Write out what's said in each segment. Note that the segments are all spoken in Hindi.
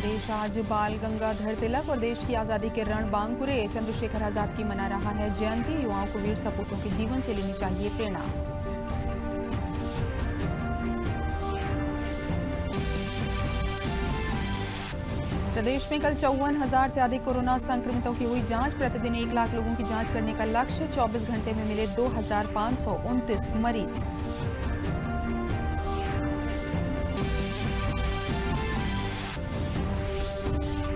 देश आज बाल गंगाधर तिलक और देश की आजादी के रण बांकुरे चंद्रशेखर आजाद की मना रहा है जयंती। युवाओं को वीर सपूतों के जीवन से लेनी चाहिए प्रेरणा। प्रदेश में कल 54,000 से अधिक कोरोना संक्रमितों की हुई जांच। प्रतिदिन 1 लाख लोगों की जांच करने का लक्ष्य। 24 घंटे में मिले 2,529 मरीज।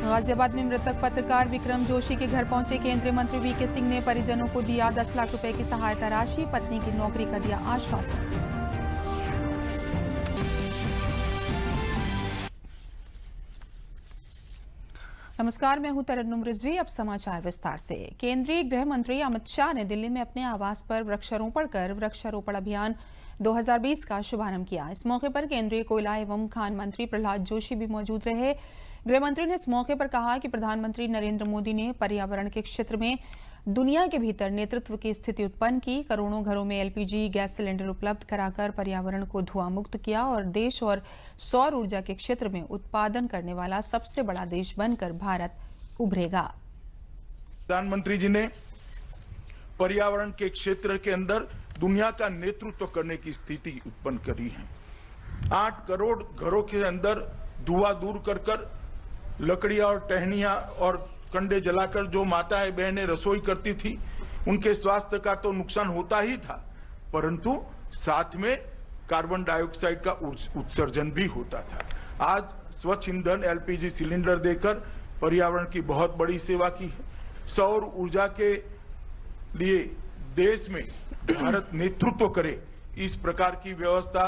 गाजियाबाद में मृतक पत्रकार विक्रम जोशी के घर पहुंचे केंद्रीय मंत्री वीके सिंह ने परिजनों को दिया 10 लाख रुपए की सहायता राशि। पत्नी की नौकरी का दिया आश्वासन। नमस्कार, मैं हूं तरन्नुम रिजवी। अब समाचार विस्तार से। केंद्रीय गृह मंत्री अमित शाह ने दिल्ली में अपने आवास पर वृक्षारोपण कर वृक्षारोपण अभियान 2020 का शुभारंभ किया। इस मौके पर केंद्रीय कोयला एवं खान मंत्री प्रहलाद जोशी भी मौजूद रहे। गृह मंत्री ने इस मौके पर कहा कि प्रधानमंत्री नरेंद्र मोदी ने पर्यावरण के क्षेत्र में दुनिया के भीतर नेतृत्व की स्थिति उत्पन्न की। करोड़ों घरों में एलपीजी गैस सिलेंडर उपलब्ध कराकर पर्यावरण को धुआं मुक्त किया और देश और सौर ऊर्जा के क्षेत्र में उत्पादन करने वाला सबसे बड़ा देश बनकर भारत उभरेगा। प्रधानमंत्री जी ने पर्यावरण के क्षेत्र के अंदर दुनिया का नेतृत्व करने की स्थिति उत्पन्न करी है। 8 करोड़ घरों के अंदर धुआं दूर कर लकड़ियां और टहनियां और कंडे जलाकर जो माताएं बहनें रसोई करती थी, उनके स्वास्थ्य का तो नुकसान होता ही था, परंतु साथ में कार्बन डाइऑक्साइड का उत्सर्जन भी होता था। आज स्वच्छ ईंधन एलपीजी सिलेंडर देकर पर्यावरण की बहुत बड़ी सेवा की है। सौर ऊर्जा के लिए देश में भारत नेतृत्व करे, इस प्रकार की व्यवस्था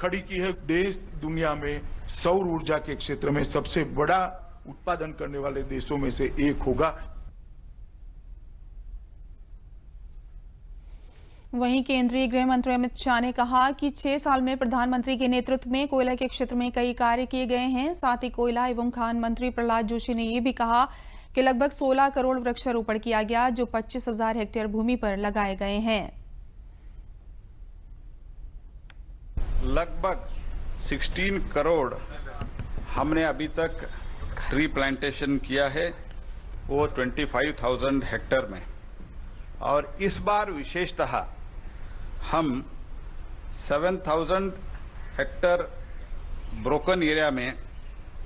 खड़ी की है। देश दुनिया में सौर ऊर्जा के क्षेत्र में सबसे बड़ा उत्पादन करने वाले देशों में से एक होगा। वहीं केंद्रीय गृह मंत्री अमित शाह ने कहा कि 6 साल में प्रधानमंत्री के नेतृत्व में कोयला के क्षेत्र में कई कार्य किए गए हैं। साथ ही कोयला एवं खान मंत्री प्रहलाद जोशी ने यह भी कहा कि लगभग 16 करोड़ वृक्षारोपण किया गया, जो 25,000 हेक्टेयर भूमि पर लगाए गए हैं। लगभग 16 करोड़ हमने अभी तक ट्री प्लांटेशन किया है, वो 25,000 हेक्टेयर में। और इस बार विशेषतः हम 7,000 हेक्टेयर ब्रोकन एरिया में,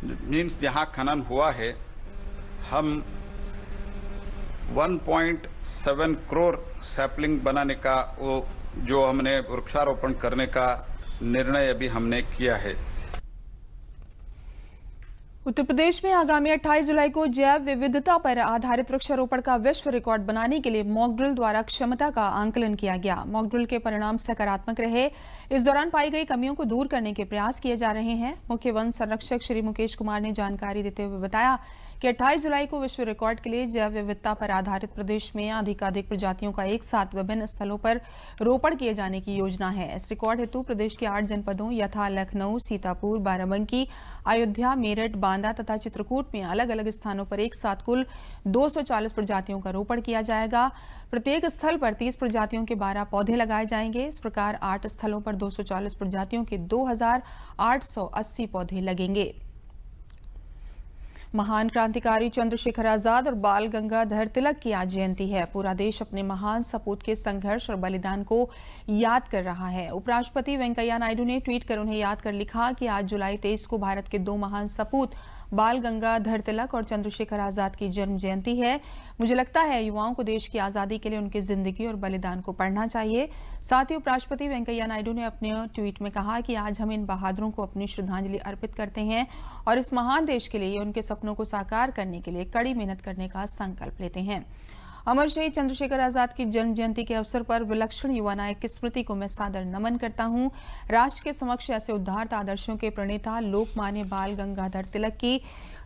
मीन्स जहां खनन हुआ है, हम 1.7 करोड़ सैपलिंग बनाने का वो जो हमने वृक्षारोपण करने का निर्णय अभी हमने किया है। उत्तर प्रदेश में आगामी 28 जुलाई को जैव विविधता पर आधारित वृक्षारोपण का विश्व रिकॉर्ड बनाने के लिए मॉक ड्रिल द्वारा क्षमता का आंकलन किया गया। मॉक ड्रिल के परिणाम सकारात्मक रहे। इस दौरान पाई गई कमियों को दूर करने के प्रयास किए जा रहे हैं। मुख्य वन संरक्षक श्री मुकेश कुमार ने जानकारी देते हुए बताया कि 28 जुलाई को विश्व रिकॉर्ड के लिए जैव विविधता पर आधारित प्रदेश में अधिकाधिक प्रजातियों का एक साथ विभिन्न स्थलों पर रोपण किए जाने की योजना है। इस रिकॉर्ड हेतु प्रदेश के 8 जनपदों यथा लखनऊ, सीतापुर, बाराबंकी, अयोध्या, मेरठ, बांदा तथा चित्रकूट में अलग अलग स्थानों पर एक साथ कुल 240 प्रजातियों का रोपण किया जाएगा। प्रत्येक स्थल पर 30 प्रजातियों के 12 पौधे लगाए जाएंगे। इस प्रकार 8 स्थलों पर 240 प्रजातियों के 2,880 पौधे लगेंगे। महान क्रांतिकारी चंद्रशेखर आजाद और बाल गंगाधर तिलक की आज जयंती है। पूरा देश अपने महान सपूत के संघर्ष और बलिदान को याद कर रहा है। उपराष्ट्रपति वेंकैया नायडू ने ट्वीट कर उन्हें याद कर लिखा कि आज जुलाई 23 को भारत के 2 महान सपूत बाल गंगाधर तिलक और चंद्रशेखर आजाद की जन्म जयंती है। मुझे लगता है युवाओं को देश की आजादी के लिए उनकी जिंदगी और बलिदान को पढ़ना चाहिए। साथ ही उपराष्ट्रपति वेंकैया नायडू ने अपने ट्वीट में कहा कि आज हम इन बहादुरों को अपनी श्रद्धांजलि अर्पित करते हैं और इस महान देश के लिए उनके सपनों को साकार करने के लिए कड़ी मेहनत करने का संकल्प लेते हैं। अमर शहीद चंद्रशेखर आजाद की जन्म जयंती के अवसर पर विलक्षण युवा नायक की स्मृति को मैं सादर नमन करता हूं। राष्ट्र के समक्ष ऐसे उदात्त आदर्शों के प्रणेता लोकमान्य बाल गंगाधर तिलक की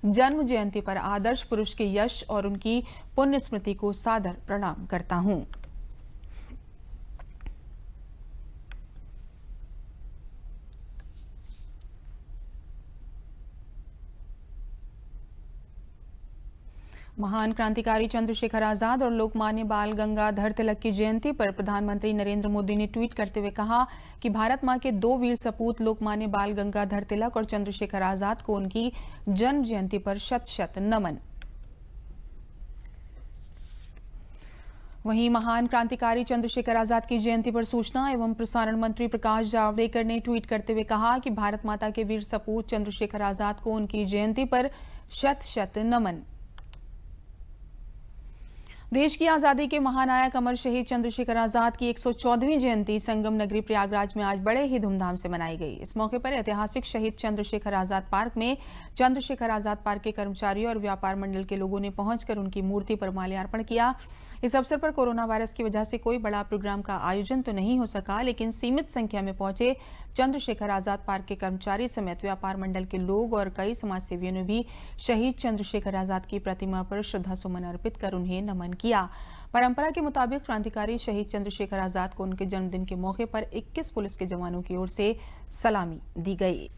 जन्म जयंती पर आदर्श पुरुष के यश और उनकी पुण्य स्मृति को सादर प्रणाम करता हूं। महान क्रांतिकारी चंद्रशेखर आजाद और लोकमान्य बाल गंगाधर तिलक की जयंती पर प्रधानमंत्री नरेंद्र मोदी ने ट्वीट करते हुए कहा कि भारत मां के दो वीर सपूत लोकमान्य बाल गंगाधर तिलक और चंद्रशेखर आजाद को उनकी जन्म जयंती पर शत शत नमन। वहीं महान क्रांतिकारी चंद्रशेखर आजाद की जयंती पर सूचना एवं प्रसारण मंत्री प्रकाश जावड़ेकर ने ट्वीट करते हुए कहा कि भारत माता के वीर सपूत चंद्रशेखर आजाद को उनकी जयंती पर शत शत नमन। देश की आजादी के महानायक अमर शहीद चंद्रशेखर आजाद की 114वीं जयंती संगम नगरी प्रयागराज में आज बड़े ही धूमधाम से मनाई गई। इस मौके पर ऐतिहासिक शहीद चंद्रशेखर आजाद पार्क में चंद्रशेखर आजाद पार्क के कर्मचारियों और व्यापार मंडल के लोगों ने पहुंचकर उनकी मूर्ति पर माल्यार्पण किया। इस अवसर पर कोरोना वायरस की वजह से कोई बड़ा प्रोग्राम का आयोजन तो नहीं हो सका, लेकिन सीमित संख्या में पहुंचे चंद्रशेखर आजाद पार्क के कर्मचारी समेत व्यापार मंडल के लोग और कई समाजसेवियों ने भी शहीद चंद्रशेखर आजाद की प्रतिमा पर श्रद्धासुमन अर्पित कर उन्हें नमन किया। परंपरा के मुताबिक क्रांतिकारी शहीद चंद्रशेखर आजाद को उनके जन्मदिन के मौके पर 21 पुलिस के जवानों की ओर से सलामी दी गई।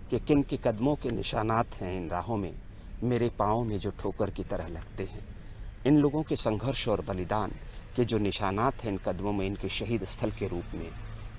कि किन के कदमों के निशानात हैं इन राहों में, मेरे पाँव में जो ठोकर की तरह लगते हैं। इन लोगों के संघर्ष और बलिदान के जो निशानात हैं इन कदमों में, इनके शहीद स्थल के रूप में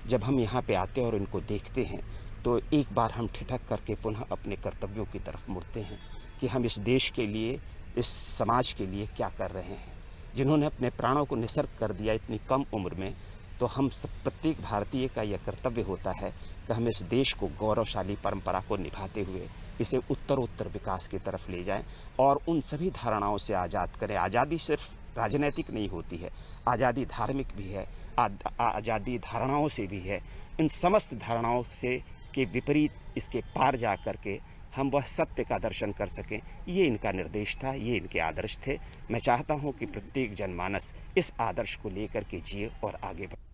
जब हम यहाँ पे आते हैं और इनको देखते हैं तो एक बार हम ठिठक करके पुनः अपने कर्तव्यों की तरफ मुड़ते हैं कि हम इस देश के लिए, इस समाज के लिए क्या कर रहे हैं। जिन्होंने अपने प्राणों को निसर्ग कर दिया इतनी कम उम्र में, तो हम सब प्रत्येक भारतीय का यह कर्तव्य होता है कि हम इस देश को गौरवशाली परंपरा को निभाते हुए इसे उत्तरोत्तर विकास की तरफ ले जाएं और उन सभी धारणाओं से आज़ाद करें। आज़ादी सिर्फ राजनीतिक नहीं होती है, आज़ादी धार्मिक भी है, आज़ादी धारणाओं से भी है। इन समस्त धारणाओं से के विपरीत इसके पार जा कर के हम वह सत्य का दर्शन कर सकें, ये इनका निर्देश था, ये इनके आदर्श थे। मैं चाहता हूँ कि प्रत्येक जनमानस इस आदर्श को लेकर के जिए और आगे बढ़े।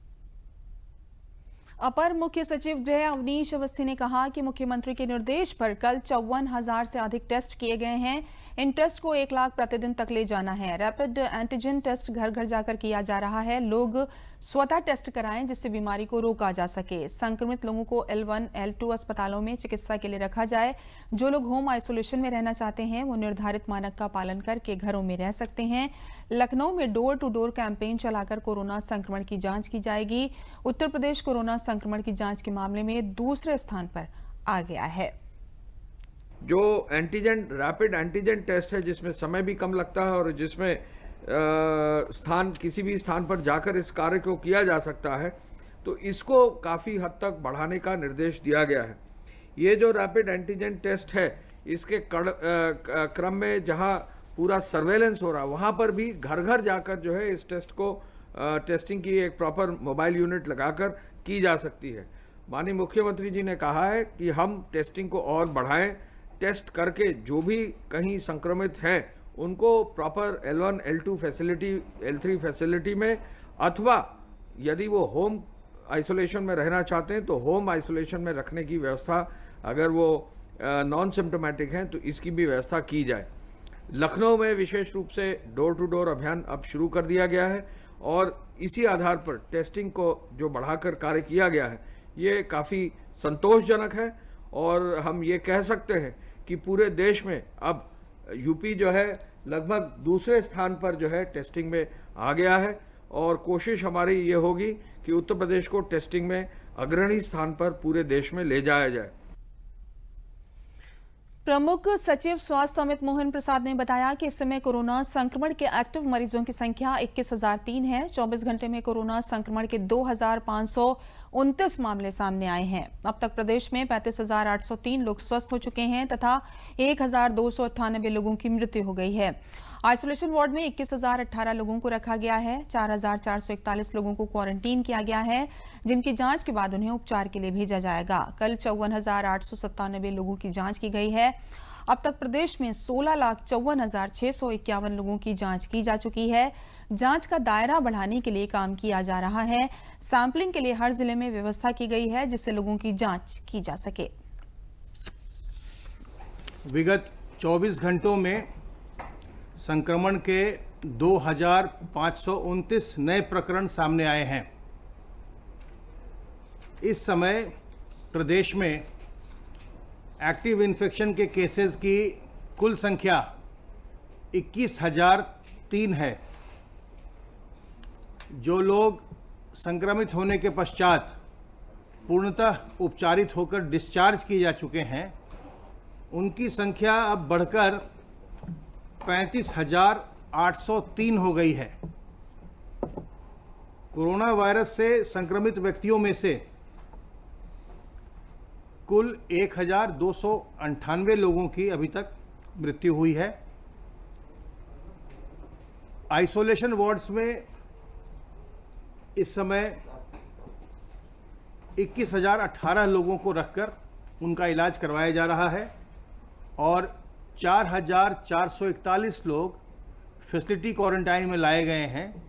अपर मुख्य सचिव गृह अवनीश अवस्थी ने कहा कि मुख्यमंत्री के निर्देश पर कल 54,000 से अधिक टेस्ट किए गए हैं। इन टेस्ट को 1 लाख प्रतिदिन तक ले जाना है। रैपिड एंटीजन टेस्ट घर घर जाकर किया जा रहा है। लोग स्वतः टेस्ट कराएं जिससे बीमारी को रोका जा सके। संक्रमित लोगों को L1, L2 अस्पतालों में चिकित्सा के लिए रखा जाए। जो लोग होम आइसोलेशन में रहना चाहते हैं वो निर्धारित मानक का पालन करके घरों में रह सकते हैं। लखनऊ में डोर टू डोर कैंपेन चलाकर कोरोना संक्रमण की जांच की जाएगी। उत्तर प्रदेश कोरोना संक्रमण की जांच के मामले में दूसरे स्थान पर आ गया है। जो एंटीजन रैपिड एंटीजन टेस्ट है, जिसमें समय भी कम लगता है और जिसमें किसी भी स्थान पर जाकर इस कार्य को किया जा सकता है, तो इसको काफ़ी हद तक बढ़ाने का निर्देश दिया गया है। ये जो रैपिड एंटीजन टेस्ट है, इसके क्रम में जहां पूरा सर्वेलेंस हो रहा है, वहां पर भी घर घर जाकर जो है इस टेस्ट को टेस्टिंग की एक प्रॉपर मोबाइल यूनिट लगाकर की जा सकती है। माननीय मुख्यमंत्री जी ने कहा है कि हम टेस्टिंग को और बढ़ाएं। टेस्ट करके जो भी कहीं संक्रमित हैं उनको proper L1, L2 facility, L3 facility में, अथवा यदि वो होम आइसोलेशन में रहना चाहते हैं तो होम आइसोलेशन में रखने की व्यवस्था, अगर वो नॉन सिम्टोमेटिक हैं तो इसकी भी व्यवस्था की जाए। लखनऊ में विशेष रूप से डोर टू डोर अभियान अब शुरू कर दिया गया है और इसी आधार पर टेस्टिंग को जो बढ़ाकर कार्य किया गया है, ये काफ़ी संतोषजनक है और हम ये कह सकते हैं कि पूरे देश में अब यूपी जो है लगभग दूसरे स्थान पर जो है टेस्टिंग में आ गया है और कोशिश हमारी ये होगी कि उत्तर प्रदेश को टेस्टिंग में अग्रणी स्थान पर पूरे देश में ले जाया जाए। प्रमुख सचिव स्वास्थ्य अमित मोहन प्रसाद ने बताया कि इस समय कोरोना संक्रमण के एक्टिव मरीजों की संख्या 21,003 है। 24 घंटे में कोरोना संक्रमण के 2,529 मामले सामने आए हैं। अब तक प्रदेश में 35,803 लोग स्वस्थ हो चुके हैं तथा 1,298 लोगों की मृत्यु हो गई है। आइसोलेशन वार्ड में 21,018 लोगों को रखा गया है। 4,441 लोगों को क्वारंटीन किया गया है, जिनकी जांच के बाद उन्हें उपचार के लिए भेजा जाएगा। कल 54,897 लोगों की जांच की गई है। अब तक प्रदेश में 16,54,651 लोगों की जांच की जा चुकी है। जांच का दायरा बढ़ाने के लिए काम किया जा रहा है। सैंपलिंग के लिए हर जिले में व्यवस्था की गई है जिससे लोगों की जांच की जा सके। विगत 24 घंटों में संक्रमण के 2,529 नए प्रकरण सामने आए हैं। इस समय प्रदेश में एक्टिव इन्फेक्शन के केसेस की कुल संख्या 21,003 है। जो लोग संक्रमित होने के पश्चात पूर्णतः उपचारित होकर डिस्चार्ज किए जा चुके हैं, उनकी संख्या अब बढ़कर 35,803 हो गई है। कोरोना वायरस से संक्रमित व्यक्तियों में से कुल 1,298 लोगों की अभी तक मृत्यु हुई है। आइसोलेशन वार्ड्स में इस समय 21,018 लोगों को रखकर उनका इलाज करवाया जा रहा है और 4,441 लोग फैसिलिटी क्वारंटाइन में लाए गए हैं।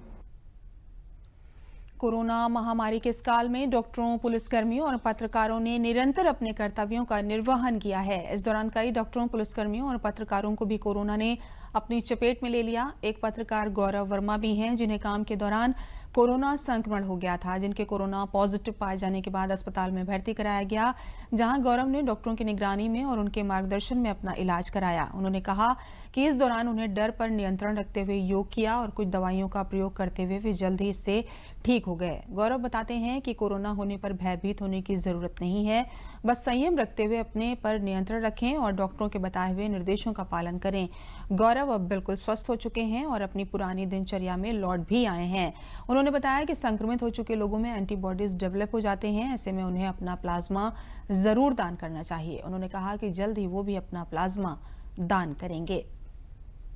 कोरोना महामारी के इस काल में डॉक्टरों, पुलिसकर्मियों और पत्रकारों ने निरंतर अपने कर्तव्यों का निर्वहन किया है। इस दौरान कई डॉक्टरों, पुलिसकर्मियों और पत्रकारों को भी कोरोना ने अपनी चपेट में ले लिया। एक पत्रकार गौरव वर्मा भी हैं जिन्हें काम के दौरान कोरोना संक्रमण हो गया था, जिनके कोरोना पॉजिटिव पाए जाने के बाद अस्पताल में भर्ती कराया गया, जहां गौरव ने डॉक्टरों की निगरानी में और उनके मार्गदर्शन में अपना इलाज कराया। उन्होंने कहा कि इस दौरान उन्हें डर पर नियंत्रण रखते हुए योग किया और कुछ दवाइयों का प्रयोग करते हुए वे जल्द ही इससे ठीक हो गए। गौरव बताते हैं कि कोरोना होने पर भयभीत होने की जरूरत नहीं है, बस संयम रखते हुए अपने पर नियंत्रण रखें और डॉक्टरों के बताए हुए निर्देशों का पालन करें। गौरव अब बिल्कुल स्वस्थ हो चुके हैं और अपनी पुरानी दिनचर्या में लौट भी आए हैं। उन्होंने बताया कि संक्रमित हो चुके लोगों में एंटीबॉडीज डेवलप हो जाते हैं, ऐसे में उन्हें अपना प्लाज्मा जरूर दान करना चाहिए। उन्होंने कहा कि जल्द ही वो भी अपना प्लाज्मा दान करेंगे।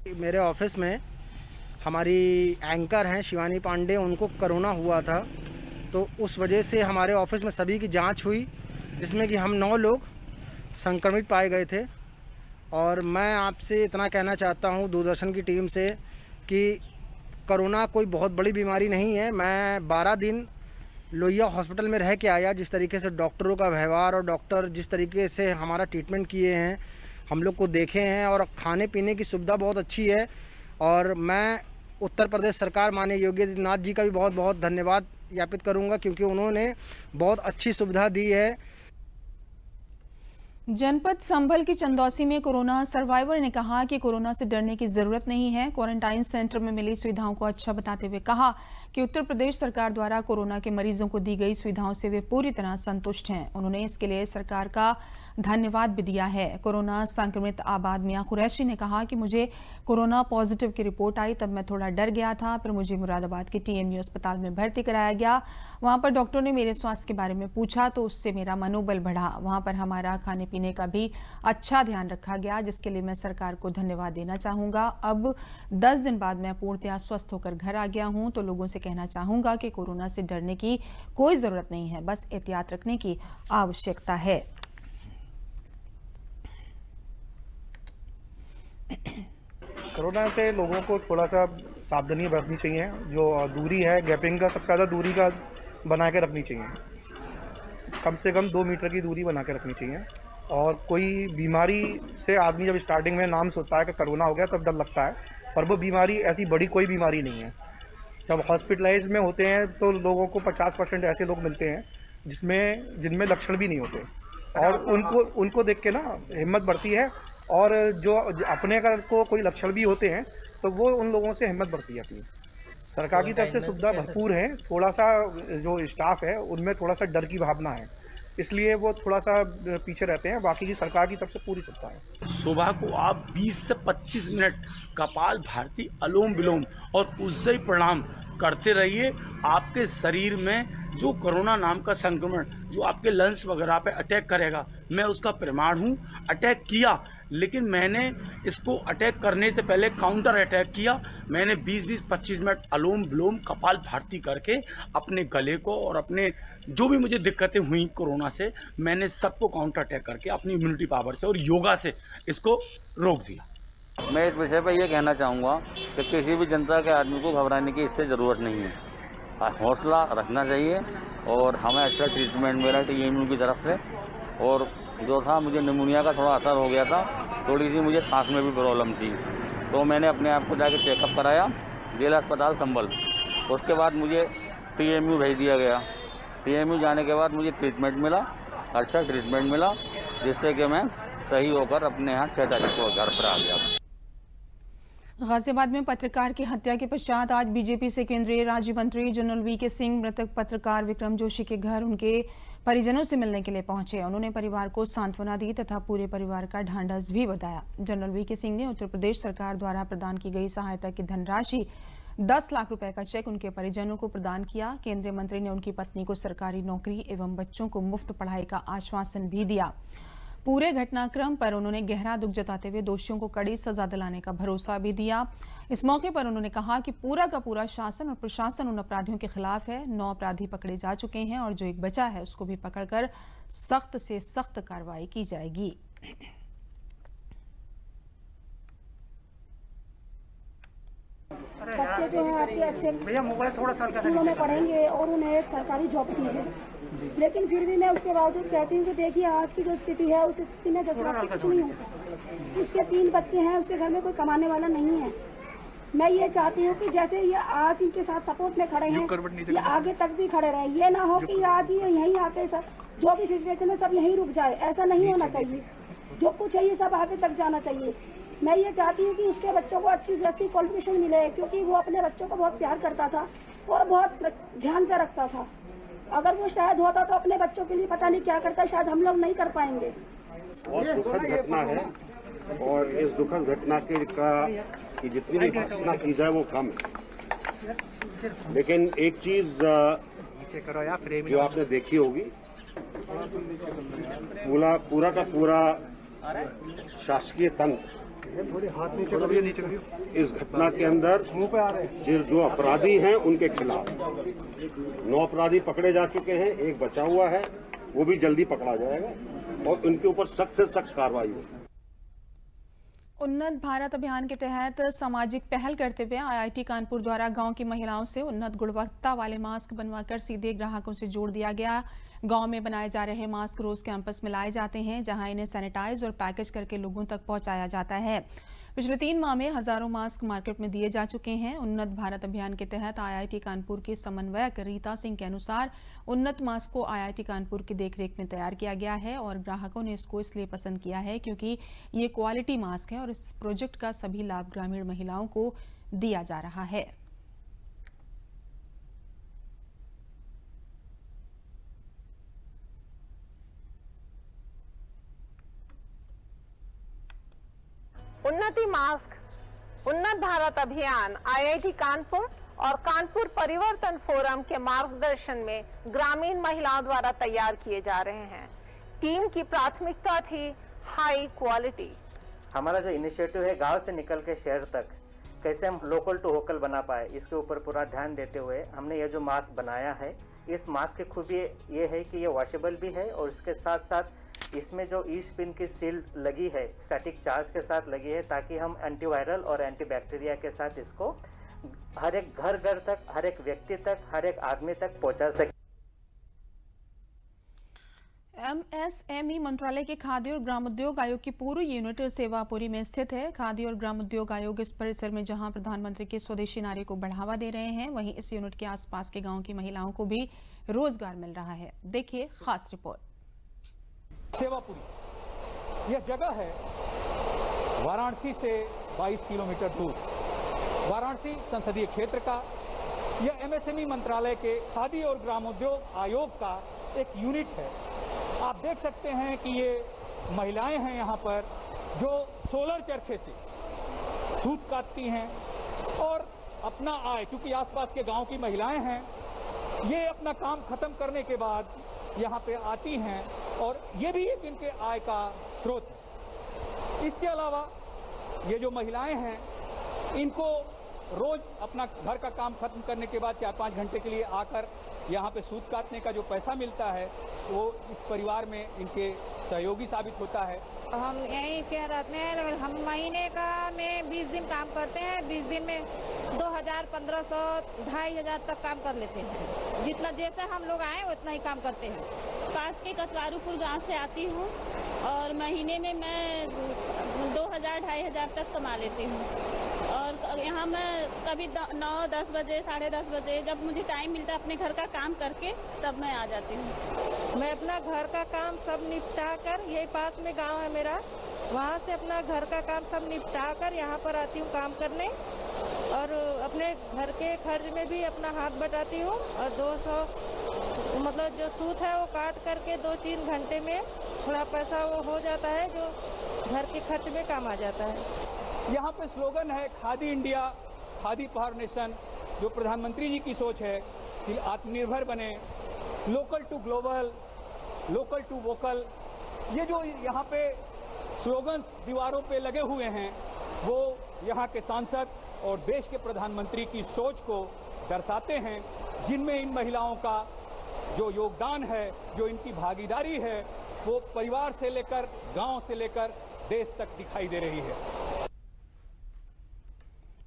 मेरे ऑफिस में हमारी एंकर हैं शिवानी पांडे, उनको कोरोना हुआ था, तो उस वजह से हमारे ऑफिस में सभी की जांच हुई, जिसमें कि हम 9 लोग संक्रमित पाए गए थे। और मैं आपसे इतना कहना चाहता हूं दूरदर्शन की टीम से कि कोरोना कोई बहुत बड़ी बीमारी नहीं है। मैं 12 दिन लोहिया हॉस्पिटल में रह के आया। जिस तरीके से डॉक्टरों का व्यवहार और डॉक्टर जिस तरीके से हमारा ट्रीटमेंट किए हैं, हम लोग को देखे हैं, और खाने पीने की सुविधा बहुत अच्छी है। और मैं उत्तर प्रदेश सरकार माननीय योगी आदित्यनाथ जी का भी बहुत बहुत धन्यवाद ज्ञापित करूंगा, क्योंकि उन्होंने बहुत अच्छी सुविधा दी है। जनपद संभल की चंदौसी में कोरोना सर्वाइवर ने कहा कि कोरोना से डरने की जरूरत नहीं है। क्वारंटाइन सेंटर में मिली सुविधाओं को अच्छा बताते हुए कहा कि उत्तर प्रदेश सरकार द्वारा कोरोना के मरीजों को दी गई सुविधाओं से वे पूरी तरह संतुष्ट हैं। उन्होंने इसके लिए सरकार का धन्यवाद भी दिया है। कोरोना संक्रमित आबाद मियां कुरैशी ने कहा कि मुझे कोरोना पॉजिटिव की रिपोर्ट आई तब मैं थोड़ा डर गया था, फिर मुझे मुरादाबाद के TMU अस्पताल में भर्ती कराया गया। वहां पर डॉक्टर ने मेरे स्वास्थ्य के बारे में पूछा तो उससे मेरा मनोबल बढ़ा। वहां पर हमारा खाने पीने का भी अच्छा ध्यान रखा गया, जिसके लिए मैं सरकार को धन्यवाद देना चाहूंगा। अब 10 दिन बाद मैं पूर्णतः स्वस्थ होकर घर आ गया हूं, तो लोगों से कहना चाहूंगा कि कोरोना से डरने की कोई जरूरत नहीं है, बस एहतियात रखने की आवश्यकता है। कोरोना से लोगों को थोड़ा सा सावधानी बरतनी चाहिए। जो दूरी है, गैपिंग का सबसे ज़्यादा दूरी का बना के रखनी चाहिए। कम से कम 2 मीटर की दूरी बना के रखनी चाहिए। और कोई बीमारी से आदमी जब स्टार्टिंग में नाम सोचता है कि कोरोना हो गया तब डर लगता है, पर वो बीमारी ऐसी बड़ी कोई बीमारी नहीं है। जब हॉस्पिटलाइज में होते हैं तो लोगों को 50% ऐसे लोग मिलते हैं जिनमें लक्षण भी नहीं होते, और उनको देख के ना हिम्मत बढ़ती है। और जो अपने अगर को कोई लक्षण भी होते हैं तो वो उन लोगों से हिम्मत बढ़ती है अपनी। सरकार की तरफ से सुविधा भरपूर है, थोड़ा सा जो स्टाफ है उनमें थोड़ा सा डर की भावना है, इसलिए वो थोड़ा सा पीछे रहते हैं। बाकी की सरकार की तरफ से पूरी सुविधा है। सुबह को आप 20 से 25 मिनट कपाल भारती, अनुलोम विलोम और उज्जयी प्रणाम करते रहिए। आपके शरीर में जो कोरोना नाम का संक्रमण जो आपके लंग्स वगैरह पे अटैक करेगा, मैं उसका प्रमाण हूँ। अटैक किया, लेकिन मैंने इसको अटैक करने से पहले काउंटर अटैक किया। मैंने 20-25 मिनट अनुलोम विलोम कपाल भारती करके अपने गले को और अपने जो भी मुझे दिक्कतें हुई कोरोना से, मैंने सबको काउंटर अटैक करके अपनी इम्यूनिटी पावर से और योगा से इसको रोक दिया। मैं इस विषय पर यह कहना चाहूँगा कि किसी भी जनता के आदमी को घबराने की इससे ज़रूरत नहीं है। हौसला रखना चाहिए और हमें अच्छा ट्रीटमेंट मिला TMU की तरफ से। और जो था, मुझे निमोनिया का थोड़ा असर हो गया था, थोड़ी सी मुझे सांस में भी प्रॉब्लम थी, तो मैंने अपने आप को जाके चेकअप कराया जिला अस्पताल संभल। उसके बाद मुझे TMU भेज दिया गया। TMU जाने के बाद मुझे ट्रीटमेंट मिला अच्छा ट्रीटमेंट मिला, जिससे कि मैं सही होकर अपने यहाँ 6 तारीख को घर पर आ गया। गाजियाबाद में पत्रकार की हत्या के पश्चात आज बीजेपी से केंद्रीय राज्य मंत्री जनरल वीके सिंह मृतक पत्रकार विक्रम जोशी के घर उनके परिजनों से मिलने के लिए पहुंचे। उन्होंने परिवार को सांत्वना दी तथा पूरे परिवार का ढांढस भी बताया। जनरल वीके सिंह ने उत्तर प्रदेश सरकार द्वारा प्रदान की गई सहायता की धनराशि 10 लाख रुपए का चेक उनके परिजनों को प्रदान किया। केंद्रीय मंत्री ने उनकी पत्नी को सरकारी नौकरी एवं बच्चों को मुफ्त पढ़ाई का आश्वासन भी दिया। पूरे घटनाक्रम पर उन्होंने गहरा दुख जताते हुए दोषियों को कड़ी सजा दिलाने का भरोसा भी दिया। इस मौके पर उन्होंने कहा कि पूरा का पूरा शासन और प्रशासन उन अपराधियों के खिलाफ है। 9 अपराधी पकड़े जा चुके हैं और जो एक बचा है उसको भी पकड़कर सख्त से सख्त कार्रवाई की जाएगी। बच्चे जो हैं आपके अच्छे स्कूलों में पढ़ेंगे और उन्हें एक सरकारी जॉब की है, लेकिन फिर भी मैं उसके बावजूद कहती हूँ कि देखिए आज की जो स्थिति है उस स्थिति में 10 लाख कुछ नहीं होता। उसके 3 बच्चे हैं, उसके घर में कोई कमाने वाला नहीं है। मैं ये चाहती हूँ कि जैसे ये आज इनके साथ सपोर्ट में खड़े हैं, ये आगे तक भी खड़े रहें। ये ना हो कि आज ये यहीं आके सब जो भी सिचुएशन है सब यहीं रुक जाए, ऐसा नहीं होना चाहिए। जो कुछ है ये सब आगे तक जाना चाहिए। मैं ये चाहती हूँ कि उसके बच्चों को अच्छी से अच्छी क्वालिफिकेशन मिले, क्योंकि वो अपने बच्चों को बहुत प्यार करता था और बहुत ध्यान से रखता था। अगर वो शायद होता तो अपने बच्चों के लिए पता नहीं क्या करता, शायद हम लोग नहीं कर पाएंगे। बहुत दुखद घटना है और इस दुखद घटना की जितनी भी भर्त्सना की जाए वो कम है। लेकिन एक चीज जो आपने देखी होगी, पूरा का पूरा शासकीय तंत्र इस घटना के अंदर जो अपराधी हैं उनके खिलाफ 9 अपराधी पकड़े जा चुके हैं, एक बचा हुआ है, वो भी जल्दी पकड़ा जाएगा और उनके ऊपर सख्त से सख्त कार्रवाई होगी। उन्नत भारत अभियान के तहत सामाजिक पहल करते हुए आईआईटी कानपुर द्वारा गांव की महिलाओं से उन्नत गुणवत्ता वाले मास्क बनवाकर सीधे ग्राहकों से जोड़ दिया गया। गांव में बनाए जा रहे मास्क रोज कैंपस में लाए जाते हैं, जहां इन्हें सैनिटाइज और पैकेज करके लोगों तक पहुंचाया जाता है। पिछले 3 माह में हजारों मास्क मार्केट में दिए जा चुके हैं। उन्नत भारत अभियान के तहत आईआईटी कानपुर की समन्वयक रीता सिंह के अनुसार उन्नत मास्क को आईआईटी कानपुर की देखरेख में तैयार किया गया है और ग्राहकों ने इसको इसलिए पसंद किया है क्योंकि ये क्वालिटी मास्क है और इस प्रोजेक्ट का सभी लाभ ग्रामीण महिलाओं को दिया जा रहा है। उन्नति मास्क उन्नत भारत अभियान आईआईटी कानपुर और कानपुर परिवर्तन फोरम के मार्गदर्शन में ग्रामीण महिलाओं द्वारा तैयार किए जा रहे हैं। टीम की प्राथमिकता थी हाई क्वालिटी। हमारा जो इनिशिएटिव है गांव से निकल के शहर तक कैसे हम लोकल टू वोकल बना पाए, इसके ऊपर पूरा ध्यान देते हुए हमने ये जो मास्क बनाया है, इस मास्क की खूबी ये है कि ये वॉशेबल भी है और इसके साथ साथ इसमें जो ई स्पिन की सील लगी है स्टैटिक चार्ज के साथ लगी है, ताकि हम एंटीवायरल और एंटीबैक्टीरिया के साथ इसको हर एक घर तक, हर एक व्यक्ति तक, हर एक आदमी तक पहुंचा सके। एमएसएमई मंत्रालय के खाद्य और ग्रामोद्योग आयोग की पूर्व यूनिट सेवापुरी में स्थित है। खाद्य और ग्रामोद्योग आयोग इस परिसर में जहां प्रधानमंत्री के स्वदेशी नारे को बढ़ावा दे रहे हैं, वहीं इस यूनिट के आसपास के गांव की महिलाओं को भी रोजगार मिल रहा है। देखिए खास रिपोर्ट। सेवापुरी यह जगह है वाराणसी से 22 किलोमीटर दूर, वाराणसी संसदीय क्षेत्र का। यह एमएसएमई मंत्रालय के खादी और ग्रामोद्योग आयोग का एक यूनिट है। आप देख सकते हैं कि ये महिलाएं हैं यहाँ पर जो सोलर चरखे से सूत काटती हैं और अपना आय, क्योंकि आसपास के गांव की महिलाएं हैं, ये अपना काम खत्म करने के बाद यहाँ पे आती हैं और ये भी एक इनके आय का स्रोत है। इसके अलावा ये जो महिलाएं हैं, इनको रोज अपना घर का काम खत्म करने के बाद 4-5 घंटे के लिए आकर यहाँ पे सूत काटने का जो पैसा मिलता है वो इस परिवार में इनके सहयोगी साबित होता है। हम यहीं कह रहते हैं, हम महीने का में 20 दिन काम करते हैं। 20 दिन में 2000, 1500, 2500 तक काम कर लेते हैं। जितना जैसे हम लोग आए उतना ही काम करते हैं। पास के कतवारूपुर गांव से आती हूँ और महीने में मैं 2000, 2500 तक कमा लेती हूँ और यहाँ मैं कभी 9-10 बजे 10:30 बजे जब मुझे टाइम मिलता है अपने घर का काम करके तब मैं आ जाती हूँ। मैं अपना घर का काम सब निपटा कर, यही पास में गांव है मेरा, वहाँ से अपना घर का काम सब निपटा कर यहाँ पर आती हूँ काम करने और अपने घर के खर्च में भी अपना हाथ बटाती हूँ और 200 मतलब जो सूद है वो काट करके 2-3 घंटे में थोड़ा पैसा वो हो जाता है जो घर के खर्च में काम आ जाता है। यहाँ पे स्लोगन है Khadi India, Khadi for nation, जो प्रधानमंत्री जी की सोच है कि आत्मनिर्भर बने, local to global, local to vocal. ये जो यहाँ पे स्लोगन दीवारों पे लगे हुए हैं वो यहाँ के सांसद और देश के प्रधानमंत्री की सोच को दर्शाते हैं, जिनमें इन महिलाओं का जो योगदान है, जो इनकी भागीदारी है, वो परिवार से लेकर गांव से लेकर देश तक दिखाई दे रही है।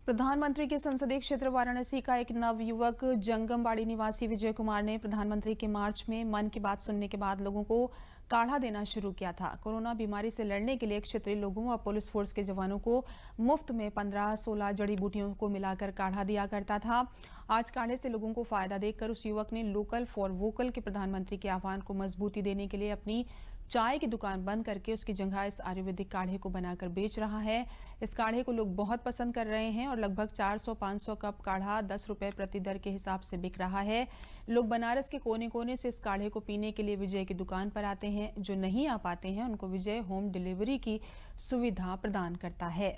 प्रधानमंत्री के संसदीय क्षेत्र वाराणसी का एक नवयुवक जंगमबाड़ी निवासी विजय कुमार ने प्रधानमंत्री के मार्च में मन की बात सुनने के बाद लोगों को काढ़ा देना शुरू किया था। कोरोना बीमारी से लड़ने के लिए क्षेत्रीय लोगों व पुलिस फोर्स के जवानों को मुफ्त में 15-16 जड़ी बूटियों को मिलाकर काढ़ा दिया करता था। आज काढ़े से लोगों को फायदा देखकर उस युवक ने लोकल फॉर वोकल के प्रधानमंत्री के आह्वान को मजबूती देने के लिए अपनी चाय की दुकान बंद करके उसकी जगह इस आयुर्वेदिक काढ़े को बनाकर बेच रहा है। इस काढ़े को लोग बहुत पसंद कर रहे हैं और लगभग 400-500 कप काढ़ा 10 रुपए प्रति दर के हिसाब से बिक रहा है। लोग बनारस के कोने कोने से इस काढ़े को पीने के लिए विजय की दुकान पर आते हैं। जो नहीं आ पाते हैं उनको विजय होम डिलीवरी की सुविधा प्रदान करता है।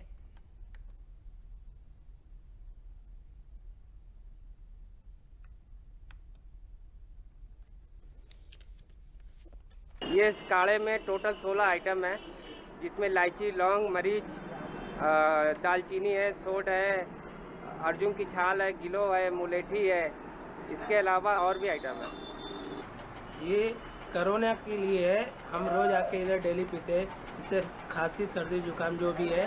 ये इस काढ़े में टोटल 16 आइटम है, जिसमें इलायची, लौंग, मरीच, दालचीनी है, सोंठ है, अर्जुन की छाल है, गिलो है, मुलेठी है, इसके अलावा और भी आइटम है। ये कोरोना के लिए है, हम रोज आके इधर डेली पीते हैं। इससे खांसी, सर्दी, जुकाम जो भी है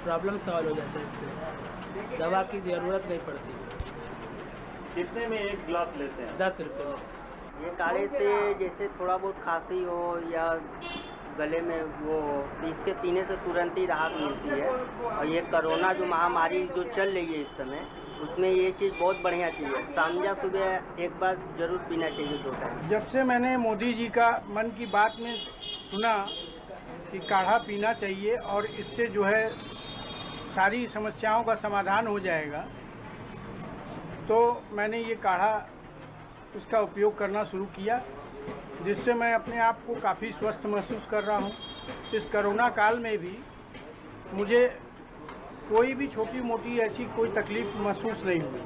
प्रॉब्लम सॉल्व हो जाता है, दवा की ज़रूरत नहीं पड़ती। कितने में एक गिलास लेते हैं? 10 रुपये में। ये काढ़े से जैसे थोड़ा बहुत खांसी हो या गले में वो हो, इसके पीने से तुरंत ही राहत मिलती है। और ये कोरोना जो महामारी जो चल रही है इस समय, उसमें ये चीज़ बहुत बढ़िया चीज़ है। शाम या सुबह एक बार जरूर पीना चाहिए 2 टाइम। जब से मैंने मोदी जी का मन की बात में सुना कि काढ़ा पीना चाहिए और इससे जो है सारी समस्याओं का समाधान हो जाएगा, तो मैंने ये काढ़ा उसका उपयोग करना शुरू किया, जिससे मैं अपने आप को काफ़ी स्वस्थ महसूस कर रहा हूँ। इस कोरोना काल में भी मुझे कोई भी छोटी मोटी ऐसी कोई तकलीफ महसूस नहीं हुई।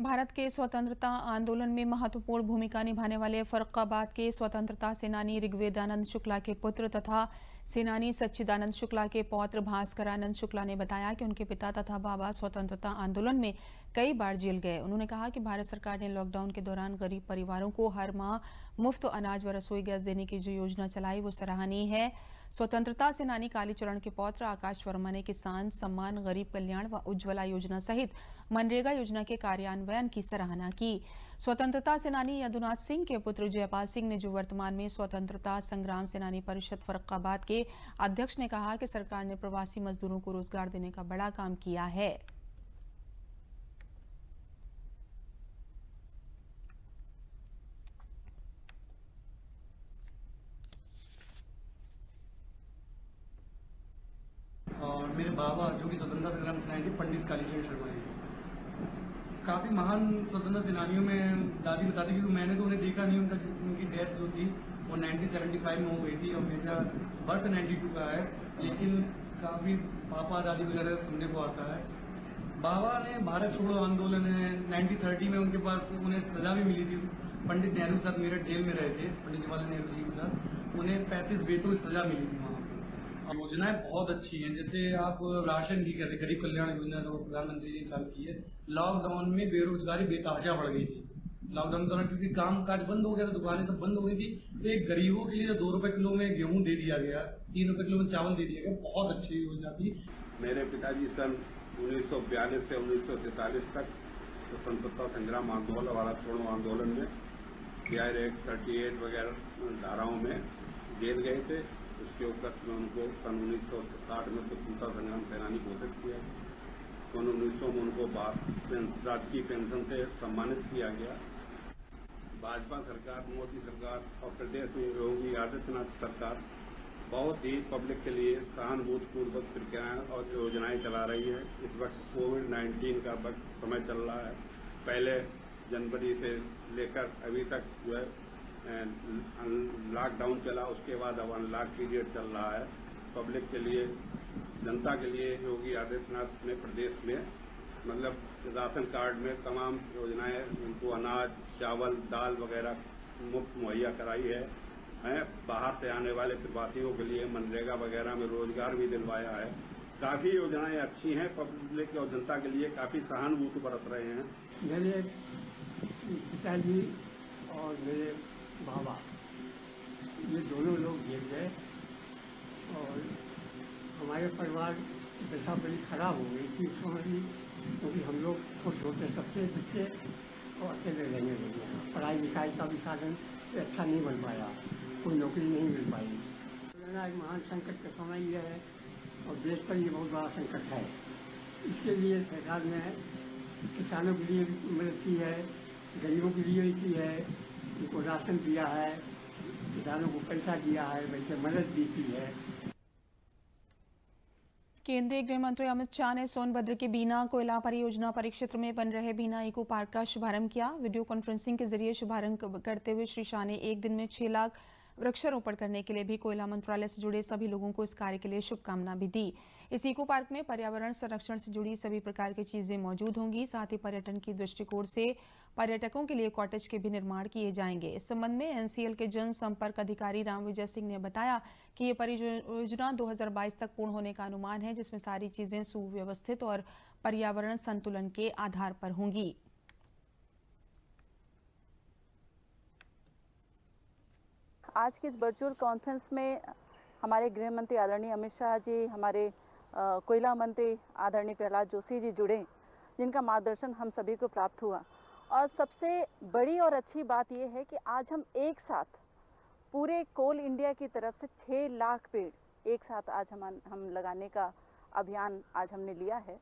भारत के स्वतंत्रता आंदोलन में महत्वपूर्ण भूमिका निभाने वाले फर्रुखाबाद के स्वतंत्रता सेनानी ऋग्वेदानंद शुक्ला के पुत्र तथा सेनानी सच्चिदानंद शुक्ला के पौत्र भास्करानंद शुक्ला ने बताया कि उनके पिता तथा बाबा स्वतंत्रता आंदोलन में कई बार जेल गए। उन्होंने कहा कि भारत सरकार ने लॉकडाउन के दौरान गरीब परिवारों को हर माह मुफ्त अनाज व रसोई गैस देने की जो योजना चलाई वो सराहनीय है। स्वतंत्रता सेनानी कालीचरण के पौत्र आकाश वर्मा ने किसान सम्मान, गरीब कल्याण व उज्ज्वला योजना सहित मनरेगा योजना के कार्यान्वयन की सराहना की। स्वतंत्रता सेनानी यदुनाथ सिंह के पुत्र जयपाल सिंह ने, जो वर्तमान में स्वतंत्रता संग्राम सेनानी परिषद फर्रुखाबाद के अध्यक्ष, ने कहा कि सरकार ने प्रवासी मजदूरों को रोजगार देने का बड़ा काम किया है। और मेरे बाबा जो कि स्वतंत्रता संग्राम सेनानी थे, पंडित कालीचरण शर्मा हैं। काफ़ी महान स्वतंत्रता सेनानियों में दादी बताती, क्योंकि मैंने तो उन्हें देखा नहीं, उनकी डेथ जो थी वो 1975 में हो गई थी और मेरा बर्थ 92 का है, लेकिन काफ़ी पापा दादी वगैरह सुनने को आता है। बाबा ने भारत छोड़ो आंदोलन है 1930 में, उनके पास उन्हें सजा भी मिली थी। पंडित नेहरू के साथ मेरठ जेल में रहे थे, पंडित जवाहरलाल नेहरू जी के साथ, उन्हें 35 बेटों की सजा मिली थी वहाँ पर। योजनाएं बहुत अच्छी हैं, जैसे आप राशन की कहते, गरीब कल्याण योजना जो प्रधानमंत्री जी ने चालू की है। लॉकडाउन में बेरोजगारी बेतहाशा बढ़ गई थी लॉकडाउन के दौरान, क्योंकि काम काज बंद हो गया था, दुकानें सब बंद हो गई थी। तो एक गरीबों के लिए जो 2 रुपए किलो में गेहूं दे दिया गया, 3 रुपए किलो में चावल दे दिया गया, बहुत अच्छी योजना थी। मेरे पिताजी सन 1942 से 1943 तक स्वतंत्रता संग्राम आंदोलन, भारत छोड़ो आंदोलन में PR Act 38 वगैरह धाराओं में जेल गए थे। उसके उपलक्ष्य में उनको सन 1960 में स्वतंत्रता संग्राम सेनानी घोषित किया। सन 1900 में उनको राजकीय पेंशन से सम्मानित किया गया। भाजपा सरकार, मोदी सरकार और प्रदेश में योगी आदित्यनाथ सरकार बहुत ही पब्लिक के लिए सहानुभूतिपूर्वक प्रक्रियाएं और योजनाएं चला रही है। इस वक्त कोविड-19 का वक्त समय चल रहा है। पहले जनवरी से लेकर अभी तक जो है लॉकडाउन चला, उसके बाद अब अनलॉक पीरियड चल रहा है। पब्लिक के लिए, जनता के लिए योगी आदित्यनाथ ने प्रदेश में मतलब राशन कार्ड में तमाम योजनाएं, उनको अनाज, चावल, दाल वगैरह मुफ्त मुहैया कराई है। बाहर से आने वाले प्रवासियों के लिए मनरेगा वगैरह में रोजगार भी दिलवाया है। काफी योजनाएं अच्छी हैं, पब्लिक और जनता के लिए काफी सहानुभूति बरत रहे हैं। मेरे पिताजी और मेरे बाबा, ये दोनों लोग गिर गए और हमारे परिवार की दशा बड़ी खराब हो गई थी उस समय भी, क्योंकि हम लोग छोटे छोटे सबसे बच्चे और अकेले रहने लगे हैं। पढ़ाई लिखाई का भी साधन अच्छा नहीं बन पाया, कोई नौकरी नहीं मिल पाई। कोरोना एक महान संकट का समय यह है और देश पर ये बहुत बड़ा संकट है। इसके लिए सरकार ने किसानों के लिए मदद की है, गरीबों के लिए की है, उनको राशन दिया है, किसानों को पैसा दिया है, वैसे मदद भी की है। केंद्रीय गृह मंत्री अमित शाह ने सोनभद्र के बीना कोयला परियोजना परिक्षेत्र में बन रहे बीना इको पार्क का शुभारंभ किया। वीडियो कॉन्फ्रेंसिंग के जरिए शुभारंभ करते हुए श्री शाह ने एक दिन में 6 लाख वृक्षारोपण करने के लिए भी कोयला मंत्रालय से जुड़े सभी लोगों को इस कार्य के लिए शुभकामना भी दी। इस इको पार्क में पर्यावरण संरक्षण से जुड़ी सभी प्रकार की चीजें मौजूद होंगी। साथ ही पर्यटन की दृष्टिकोण से पर्यटकों के लिए कॉटेज के भी निर्माण किए जाएंगे। इस संबंध में एनसीएल के जनसंपर्क अधिकारी राम विजय सिंह ने बताया कि ये परियोजना 2022 तक पूर्ण होने का अनुमान है, जिसमें सारी चीजें सुव्यवस्थित और पर्यावरण संतुलन के आधार पर होंगी। आज की इस वर्चुअल कॉन्फ्रेंस में हमारे गृह मंत्री आदरणीय अमित शाह जी, हमारे कोयला मंत्री आदरणीय प्रहलाद जोशी जी जुड़े, जिनका मार्गदर्शन हम सभी को प्राप्त हुआ। और सबसे बड़ी और अच्छी बात यह है कि आज हम एक साथ पूरे कोल इंडिया की तरफ से 6 लाख पेड़ एक साथ आज हम लगाने का अभियान आज हमने लिया है।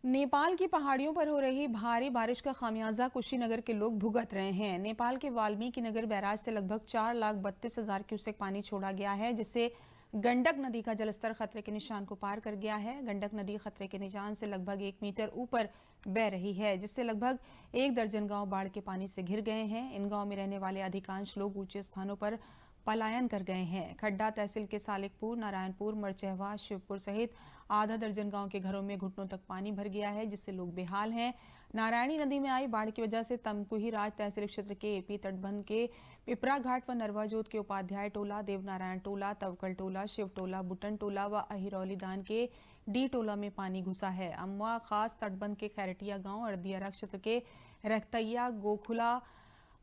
नेपाल की पहाड़ियों पर हो रही भारी बारिश का खामियाजा कुशीनगर के लोग भुगत रहे हैं। नेपाल के वाल्मीकि नगर बैराज से लगभग 4,32,000 क्यूसेक पानी छोड़ा गया है, जिससे गंडक नदी का जलस्तर खतरे के निशान को पार कर गया है। गंडक नदी खतरे के निशान से लगभग 1 मीटर ऊपर बह रही है, जिससे लगभग 1 दर्जन गांव बाढ़ के पानी से घिर गए हैं। इन गांव में रहने वाले अधिकांश लोग ऊंचे स्थानों पर पलायन कर गए हैं। खड्डा तहसील के सालिकपुर, नारायणपुर, मरचहवा, शिवपुर सहित आधा दर्जन गांव के घरों में घुटनों तक पानी भर गया है, जिससे लोग बेहाल हैं। नारायणी नदी में आई बाढ़ की वजह से तमकुही राज तहसील क्षेत्र के एपी तटबंध के पिपरा घाट व नरवाजोत के उपाध्याय टोला, देवनारायण टोला, तवकल टोला, शिव टोला, बुटन टोला व अहिरौली दान के डी टोला में पानी घुसा है। अम्वा खास तटबंध के खैरटिया गांव और दियारा क्षेत्र के रखतैया, गोखुला,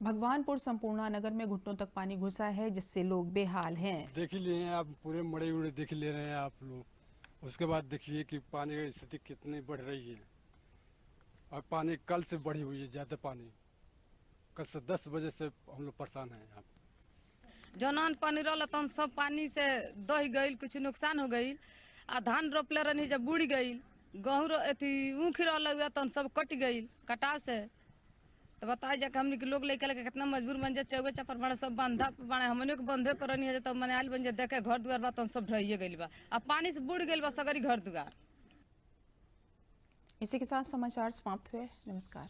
भगवानपुर, संपूर्णा नगर में घुटनों तक पानी घुसा है, जिससे लोग बेहाल हैं। देख ही लिए हैं आप, पूरे मड़े उड़े देख ले रहे हैं आप लोग। उसके बाद देखिए कि पानी की स्थिति कितनी बढ़ रही है। और पानी कल से बढ़ी हुई है, ज्यादा पानी। कल से 10 बजे से हम लोग परेशान हैं यहाँ पे। जौन पानी रहल तन सब पानी से दह गई, कुछ नुकसान हो गई। आ धान रोपले रहनी जब बुड़ गई, गेहूँ अथी ऊख रहा तन सब कट गई कटाव से। तो बताए जाके हमने के लोग लेके लेके कितना मजबूर बन जाए, चौगे चापर बड़े सब बंधा बने, हमने के बंधे पर रहनी है। तो मैंने आयल बन जाए देखे घर दुआर बा तन सब ढहिए गई बा। अब पानी से बुड़ गई बा सगरी घर दुआर। इसी के साथ समाचार समाप्त हुए। नमस्कार।